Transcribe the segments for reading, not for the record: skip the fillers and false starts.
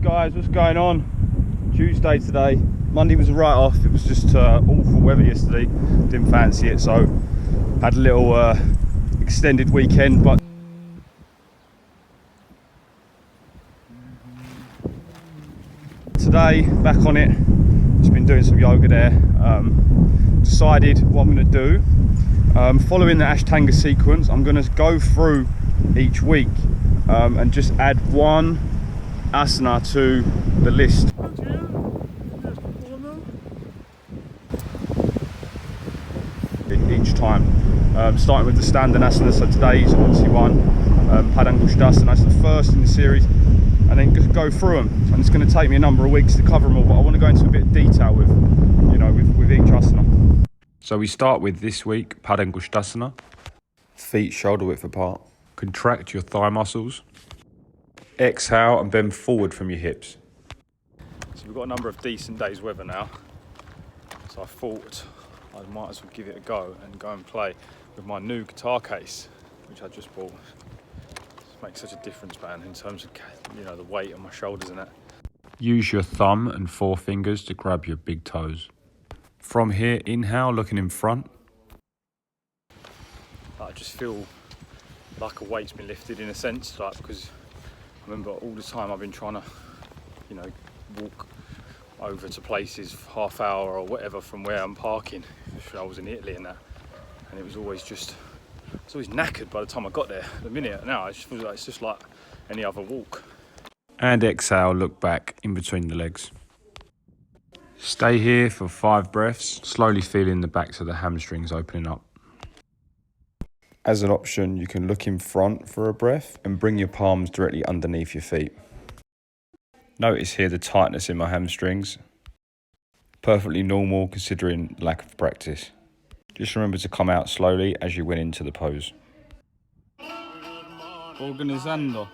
guys, what's going on? Tuesday today. Monday was a write-off. It was just awful weather yesterday. Didn't fancy it, so had a little extended weekend. But today, back on it. Just been doing some yoga there. Decided what I'm going to do. Following the Ashtanga sequence, I'm going to go through each week and just add one asana to the list. Each time, starting with the standard asana. So today's obviously one, Padangustasana. That's the first in the series, and then just go through them. And it's going to take me a number of weeks to cover them all, but I want to go into a bit of detail with, with each asana. So we start with this week, Padangustasana. Feet shoulder width apart. Contract your thigh muscles. Exhale and bend forward from your hips. So we've got a number of decent days weather now. So I thought I might as well give it a go and go and play with my new guitar case, which I just bought. It makes such a difference, man, in terms of, the weight on my shoulders and that. Use your thumb and forefingers to grab your big toes. From here, inhale, looking in front. I just feel like a weight's been lifted in a sense, because I remember all the time I've been trying to, walk over to places half hour or whatever from where I'm parking. I was in Italy and that, and it was always knackered by the time I got there. The minute now, I just feel like it's just like any other walk. And exhale, look back in between the legs. Stay here for 5 breaths, slowly feeling the backs of the hamstrings opening up. As an option, you can look in front for a breath and bring your palms directly underneath your feet. Notice here the tightness in my hamstrings. Perfectly normal considering lack of practice. Just remember to come out slowly as you went into the pose. Organizando.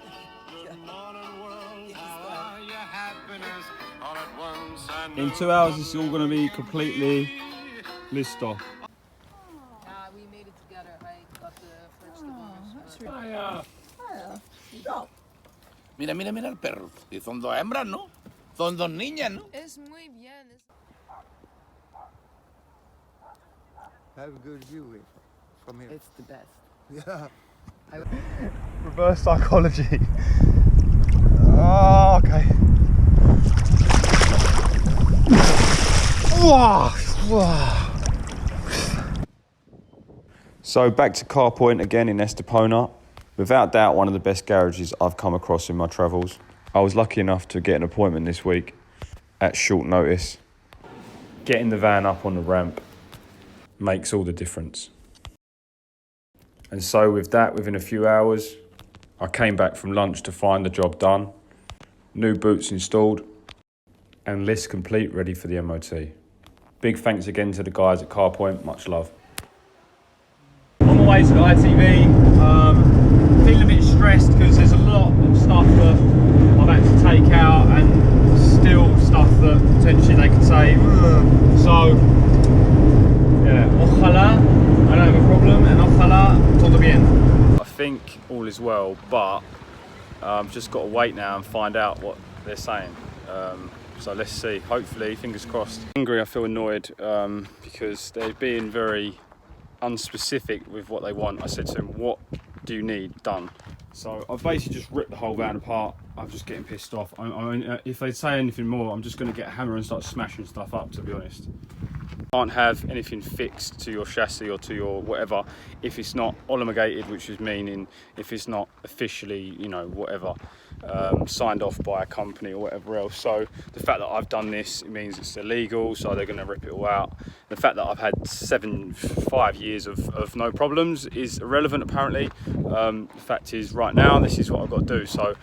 In 2 hours, this is all going to be completely listo. We made it together. I got the first Mira, mira, mira el perro. Y son 2 hembras, ¿no? Son 2 niñas, ¿no? Es muy bien. Have a good view from here. It's the best. Yeah. Reverse psychology. Oh, okay. So back to Car Point again in Estepona. Without doubt, one of the best garages I've come across in my travels. I was lucky enough to get an appointment this week at short notice. Getting the van up on the ramp makes all the difference. And so with that, within a few hours, I came back from lunch to find the job done, new boots installed, and list complete, ready for the MOT. Big thanks again to the guys at Car Point, much love. On my way to the ITV, feeling a bit stressed because there's a lot of stuff that I've had to take out and still stuff that potentially they could say, ugh. So, yeah, ojalá, I don't have a problem, and ojalá, todo bien. I think all is well, but I've just got to wait now and find out what they're saying. So let's see, hopefully, fingers crossed. Angry, I feel annoyed because they're being very unspecific with what they want. I said to them, what do you need done? So I've basically just ripped the whole van apart. I'm just getting pissed off. If they say anything more, I'm just going to get a hammer and start smashing stuff up, to be honest. Can't have anything fixed to your chassis or to your whatever if it's not homologated, which is meaning if it's not officially, whatever, signed off by a company or whatever else. So the fact that I've done this, it means it's illegal, so they're going to rip it all out. The fact that I've had 5 years of no problems is irrelevant, apparently. The fact is, right now, this is what I've got to do. So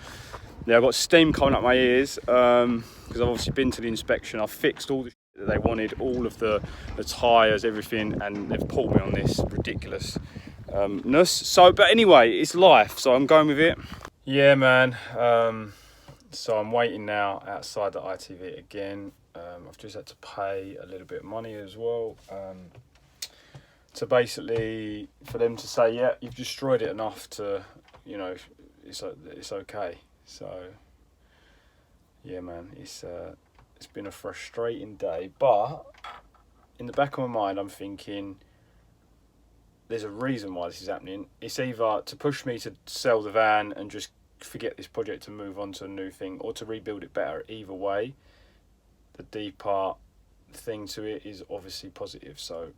yeah, I've got steam coming up my ears because I've obviously been to the inspection. I've fixed all the that they wanted, all of the tyres, everything, and they've pulled me on this ridiculousness. So, but anyway, it's life, so I'm going with it. Yeah, man. So I'm waiting now outside the ITV again. I've just had to pay a little bit of money as well to basically, for them to say, yeah, you've destroyed it enough to, it's okay. So Yeah, man, it's been a frustrating day, but in the back of my mind, I'm thinking there's a reason why this is happening. It's either to push me to sell the van and just forget this project and move on to a new thing, or to rebuild it better. Either way, the deeper thing to it is obviously positive. So,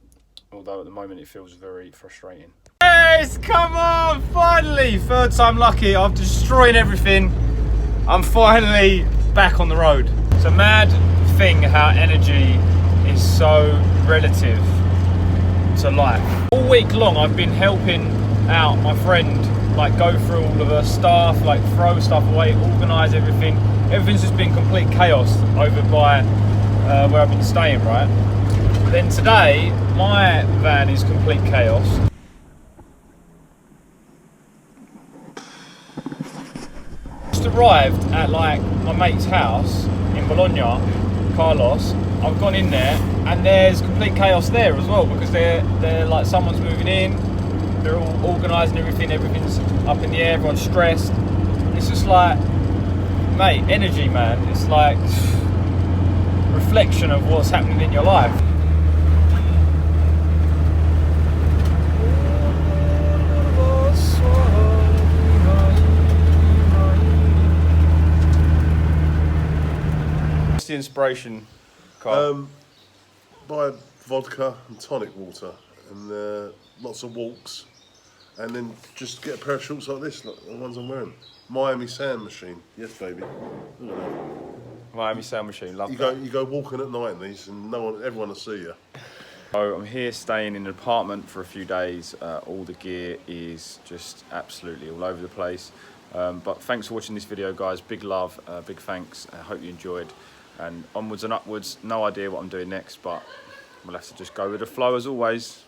although at the moment it feels very frustrating. Yes, come on, finally! Third time lucky. I've destroyed everything. I'm finally back on the road. It's a mad thing how energy is so relative to life. All week long I've been helping out my friend, like go through all of her stuff, like throw stuff away, organise everything. Everything's just been complete chaos over by where I've been staying, right? But then today, my van is complete chaos. Just arrived at like my mate's house in Bologna, Carlos. I've gone in there and there's complete chaos there as well, because they're like, someone's moving in, they're all organising everything, everything's up in the air, everyone's stressed. It's just like, mate, energy, man. It's like reflection of what's happening in your life. What's the inspiration, Carl? Buy vodka and tonic water and lots of walks, and then just get a pair of shorts like this, like the ones I'm wearing. Miami Sand Machine. Yes, baby. Look at that. Miami Sound Machine, love You that. go walking at night in these, and everyone will see you. So I'm here staying in an apartment for a few days. All the gear is just absolutely all over the place. But thanks for watching this video, guys. Big love, big thanks. I hope you enjoyed. And onwards and upwards. No idea what I'm doing next, but we'll have to just go with the flow as always.